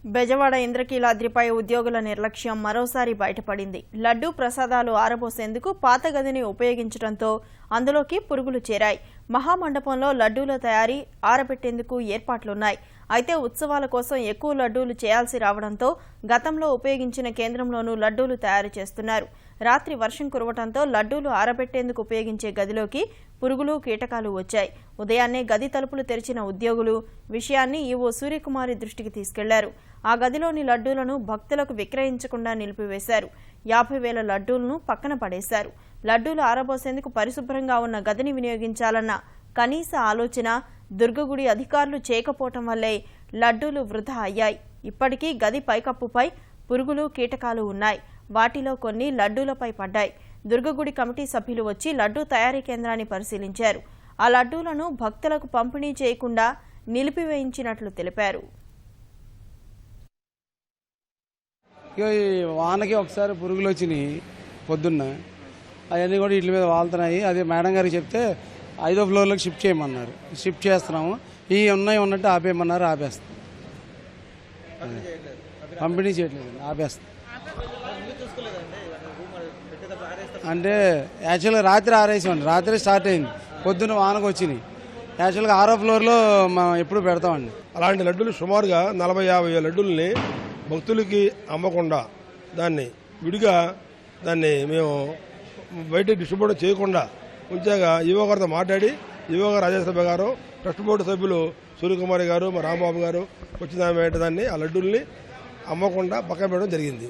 బెజవాడ ఇంద్రకీలాద్రిపై ఉద్యోగుల నిర్లక్ష్యం మరోసారి బయటపడింది. లడ్డూ ప్రసాదాలు ఆరబోసేందుకు పాత గదిని ఉపయోగించడంతో అందులోకి పురుగులు చేరాయి. మహామండపంలో లడ్డూల తయారీ ఆరబెట్టేందుకు ఏర్పాట్లున్నాయి. అయితే ఉత్సవాల కోసం ఎక్కువ లడ్డూలు చేయాల్సి రావడంతో గతంలో ఉపయోగించిన కేంద్రంలోనూ లడ్డూలు తయారు చేస్తున్నారు. రాత్రి వర్షం కురవడంతో లడ్డూలు ఆరబెట్టేందుకు ఉపయోగించే గదిలోకి పురుగులు కీటకాలు వచ్చాయి. ఉదయాన్నే గది తలుపులు తెరిచిన ఉద్యోగులు విషయాన్ని ఈవో సూర్యకుమారి దృష్టికి తీసుకెళ్లారు. ఆ గదిలోని లడ్డూలను భక్తులకు విక్రయించకుండా నిలిపివేశారు. 50,000 లడ్డూలను పక్కన పడేశారు. లడ్డూలు ఆరబోసేందుకు పరిశుభ్రంగా ఉన్న గదిని వినియోగించాలన్న కనీస ఆలోచన దుర్గగుడి అధికారులు చేయకపోవటం వల్లే లడ్డూలు వృధా అయ్యాయి. ఇప్పటికీ గది పైకప్పుపై పురుగులు కీటకాలు ఉన్నాయి. వాటిలో కొన్ని లడ్డూలపై పడ్డాయి. దుర్గగుడి కమిటీ సభ్యులు వచ్చి లడ్డూ తయారీ కేంద్రాన్ని పరిశీలించారు. ఆ లడ్డూలను భక్తులకు పంపిణీ చేయకుండా నిలిపివేయించినట్లు తెలిపారు. వానకి ఒకసారి పురుగులు వచ్చినాయి పొద్దున్న, అవన్నీ కూడా వీటి మీద వాళ్తున్నాయి. అది మేడం గారికి చెప్తే 5వ ఫ్లోర్లోకి షిఫ్ట్ చేయమన్నారు. షిఫ్ట్ చేస్తున్నాము. ఈ ఉన్నట్టు ఆపేయమన్నారు. ఆపేస్తాం. పంపిణీ చేయట్లేదు, ఆపేస్తాం. అంటే యాక్చువల్గా రాత్రి ఆరేసామండి. రాత్రి స్టార్ట్ అయింది, పొద్దున్న వానకు వచ్చినాయి. యాక్చువల్గా 6వ ఫ్లోర్లో మనం ఎప్పుడు పెడతామండి. అలాంటి లడ్డూలు సుమారుగా 40-50 లడ్డూలని భక్తులకి అమ్మకుండా దాన్ని విడిగా మేము బయట డిస్ట్రిబ్యూట్ చేయకుండా ఉంచాక ఈవో గారితో మాట్లాడి ఈవో గారు రాజేశ్వర ప్రకారం ట్రస్ట్ బోర్డు సభ్యులు సూర్యకుమారి గారు, మా రాంబాబు గారు వచ్చిన దాన్ని ఆ లడ్డూల్ని అమ్మకుండా పక్కన పెట్టడం జరిగింది.